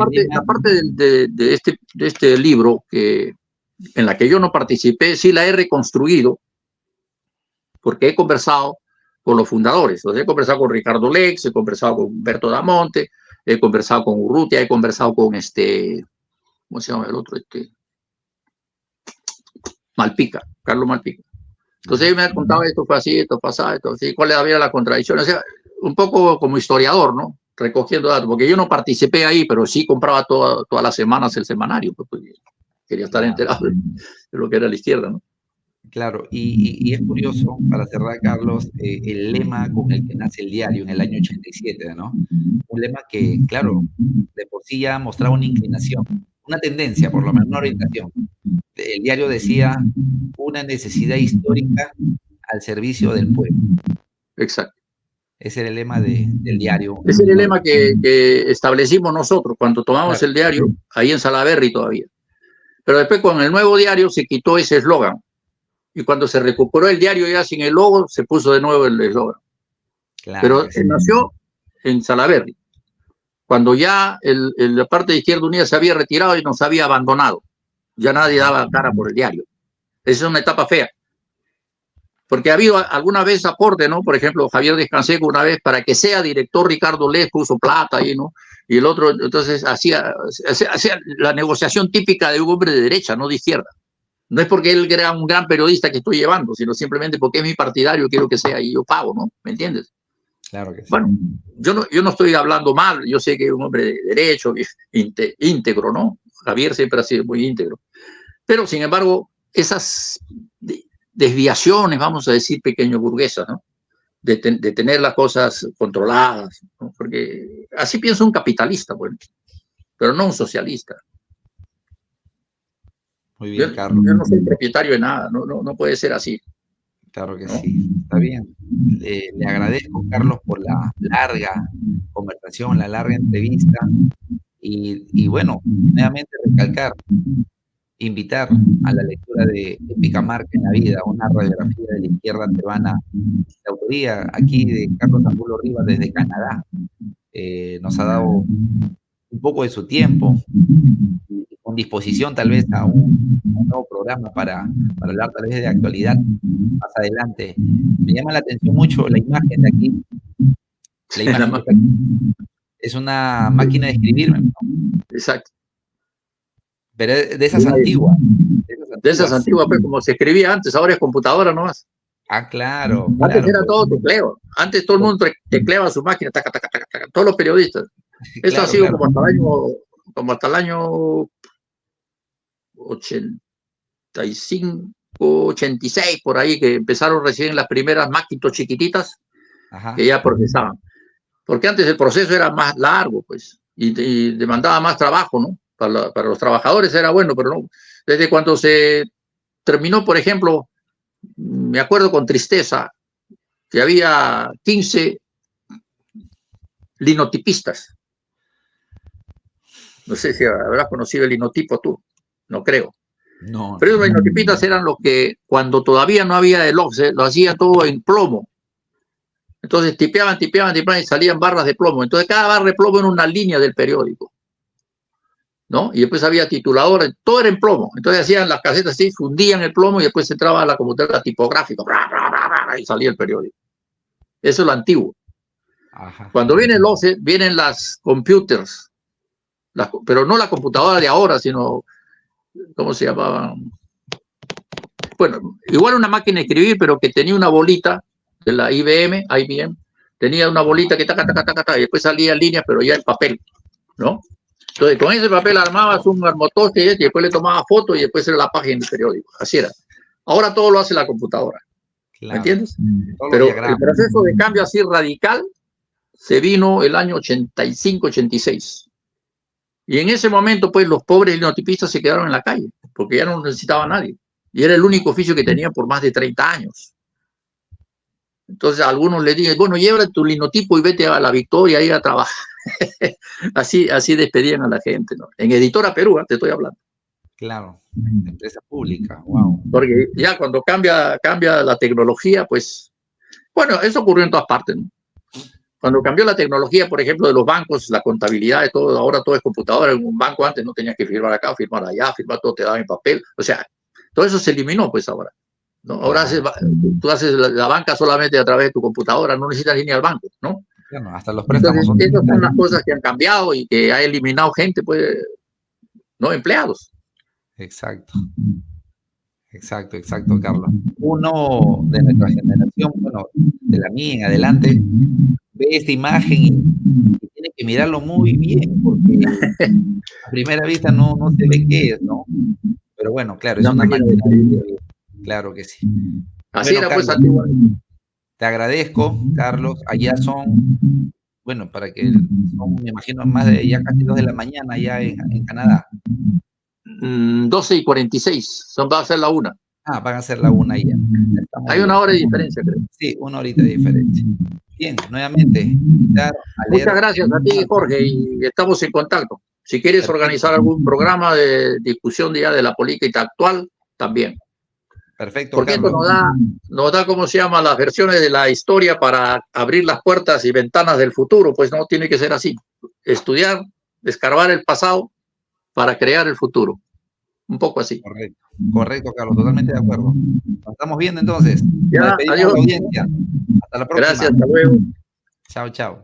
Speaker 2: parte de este libro, en la que yo no participé, sí la he reconstruido, porque he conversado con los fundadores. Entonces, he conversado con Ricardo Lex, he conversado con Humberto Damonte, he conversado con Urrutia, he conversado con ¿cómo se llama el otro? Malpica, Carlos Malpica. Entonces ellos me han contado esto fue así, esto pasaba, esto así, cuál había la contradicción. O sea, un poco como historiador, ¿no? Recogiendo datos, porque yo no participé ahí, pero sí compraba todas las semanas el semanario, pues quería estar enterado de lo que era la izquierda, ¿no?
Speaker 1: Claro, y es curioso, para cerrar, Carlos, el lema con el que nace el diario en el año 87, ¿no? Un lema que, claro, de por sí ya mostraba una inclinación, una tendencia, por lo menos una orientación. El diario decía una necesidad histórica al servicio del pueblo.
Speaker 2: Exacto.
Speaker 1: Ese era el lema del diario.
Speaker 2: Ese era el lema que establecimos nosotros cuando tomamos el diario, ahí en Salaberry todavía. Pero después con el Nuevo Diario se quitó ese eslogan. Y cuando se recuperó el diario ya sin el logo, se puso de nuevo el eslogan. Pero nació en Salaberry, cuando ya la parte de Izquierda Unida se había retirado y nos había abandonado. Ya nadie daba cara por el diario. Esa es una etapa fea. Porque ha habido alguna vez aporte, ¿no? Por ejemplo, Javier Descanseco una vez, para que sea director Ricardo Lex, puso plata ahí, ¿no? Y el otro, entonces, hacía la negociación típica de un hombre de derecha, no de izquierda. No es porque él era un gran periodista que estoy llevando, sino simplemente porque es mi partidario, quiero que sea y yo pago, ¿no? ¿Me entiendes?
Speaker 1: Claro que sí.
Speaker 2: Bueno, yo no estoy hablando mal, yo sé que es un hombre de derecho, íntegro, ¿no? Javier siempre ha sido muy íntegro. Pero, sin embargo, esas desviaciones, vamos a decir, pequeño burguesas, ¿no? De tener las cosas controladas, ¿no? Porque así piensa un capitalista, bueno, pero no un socialista.
Speaker 1: Muy bien, Carlos.
Speaker 2: Yo no soy propietario de nada, no puede ser así.
Speaker 1: Claro que sí, está bien. Le agradezco, Carlos, por la larga conversación, la larga entrevista. Y bueno, nuevamente recalcar, invitar a la lectura de Épica Marca en la vida, una radiografía de la izquierda peruana, de autoría aquí de Carlos Angulo Rivas desde Canadá. Nos ha dado un poco de su tiempo y con disposición tal vez a un nuevo programa para hablar tal vez de actualidad más adelante. Me llama la atención mucho la imagen de aquí. La imagen es una máquina de escribir, ¿no?
Speaker 2: Exacto.
Speaker 1: Pero de esas antiguas.
Speaker 2: De esas antiguas, pues, como se escribía antes, ahora es computadora nomás.
Speaker 1: Ah, claro,
Speaker 2: Antes
Speaker 1: claro,
Speaker 2: era
Speaker 1: pues,
Speaker 2: todo tecleo. Antes todo el mundo tecleaba su máquina, taca, taca, taca, taca, todos los periodistas. Eso ha
Speaker 1: claro,
Speaker 2: sido
Speaker 1: claro.
Speaker 2: como hasta el año 85, 86, por ahí, que empezaron recién las primeras máquinas chiquititas que
Speaker 1: Ajá.
Speaker 2: ya procesaban. Porque antes el proceso era más largo, pues, y demandaba más trabajo, ¿no? Para los trabajadores era bueno, pero no. Desde cuando se terminó, por ejemplo, me acuerdo con tristeza que había 15 linotipistas. No sé si habrás conocido el linotipo tú, no creo.
Speaker 1: No,
Speaker 2: Pero
Speaker 1: no.
Speaker 2: esos linotipistas eran los que, cuando todavía no había el offset, lo hacían todo en plomo. Entonces tipeaban y salían barras de plomo. Entonces cada barra de plomo era una línea del periódico, ¿no? Y después había tituladores, todo era en plomo. Entonces hacían las casetas así, fundían el plomo y después entraba a la computadora tipográfica y salía el periódico. Eso es lo antiguo.
Speaker 1: Ajá.
Speaker 2: Cuando viene el offset, vienen las computers, pero no la computadora de ahora, sino, ¿cómo se llamaban? Bueno, igual una máquina de escribir, pero que tenía una bolita de la IBM, tenía una bolita que taca, taca, taca, taca, y después salía en línea, pero ya en papel, ¿no? Entonces, con ese papel armabas un armotoste y después le tomabas foto y después era la página del periódico. Así era. Ahora todo lo hace la computadora, ¿me
Speaker 1: Claro.
Speaker 2: entiendes?
Speaker 1: Todos los
Speaker 2: Pero el
Speaker 1: diagramas.
Speaker 2: proceso de cambio así radical se vino el año 85, 86. Y en ese momento, pues, los pobres linotipistas se quedaron en la calle, porque ya no necesitaba a nadie. Y era el único oficio que tenían por más de 30 años. Entonces a algunos les dije, bueno, lleva tu linotipo y vete a la Victoria ahí a trabajar. así despedían a la gente, ¿no? En Editora Perú, te estoy hablando.
Speaker 1: Claro. Empresa pública. Wow.
Speaker 2: Porque ya cuando cambia la tecnología, pues, bueno, eso ocurrió en todas partes, ¿no? Cuando cambió la tecnología, por ejemplo, de los bancos, la contabilidad de todo, ahora todo es computadora. En un banco antes no tenías que firmar acá, firmar allá, firmar todo, te daban en papel. O sea, todo eso se eliminó, pues ahora. ¿No? Ahora
Speaker 1: Claro.
Speaker 2: tú haces la banca solamente a través de tu computadora, no necesitas ir ni al banco, ¿no?
Speaker 1: Bueno, hasta los préstamos
Speaker 2: Entonces,
Speaker 1: son
Speaker 2: esas son
Speaker 1: digitales.
Speaker 2: las cosas que han cambiado y que ha eliminado gente, pues, no empleados.
Speaker 1: Exacto. Exacto, exacto, Carlos. Uno de nuestra generación, bueno, de la mía en adelante, ve esta imagen y tiene que mirarlo muy bien, porque a primera vista no se ve qué es, ¿no? Pero bueno, claro, es
Speaker 2: Una
Speaker 1: una
Speaker 2: máquina de
Speaker 1: máquina de
Speaker 2: escribir.
Speaker 1: escribir. Claro que sí.
Speaker 2: Así
Speaker 1: Bueno,
Speaker 2: era, pues,
Speaker 1: Carlos,
Speaker 2: antiguamente.
Speaker 1: te agradezco, Carlos. Allá son, bueno, son, me imagino, más de ya casi 2 de la mañana allá en Canadá.
Speaker 2: 12:46, va a ser la 1.
Speaker 1: Ah, van a ser la 1 ya. Estamos
Speaker 2: Hay
Speaker 1: bien.
Speaker 2: una hora de diferencia, creo.
Speaker 1: Sí, 1 horita de diferencia. Bien, nuevamente, invitar a
Speaker 2: Muchas
Speaker 1: leer.
Speaker 2: gracias a ti, Jorge, y estamos en contacto. Si quieres
Speaker 1: Perfecto,
Speaker 2: organizar algún programa de discusión ya de la política actual, también.
Speaker 1: perfecto,
Speaker 2: Porque esto
Speaker 1: Carlos.
Speaker 2: nos da, ¿cómo se llama?, las versiones de la historia para abrir las puertas y ventanas del futuro. Pues no tiene que ser así. Estudiar, escarbar el pasado para crear el futuro. Un poco así.
Speaker 1: Correcto, correcto, Carlos, totalmente de acuerdo. Nos estamos viendo entonces. Nos
Speaker 2: Ya,
Speaker 1: despedimos de
Speaker 2: adiós.
Speaker 1: la audiencia. Hasta la próxima.
Speaker 2: Gracias, hasta luego.
Speaker 1: Chao, chao.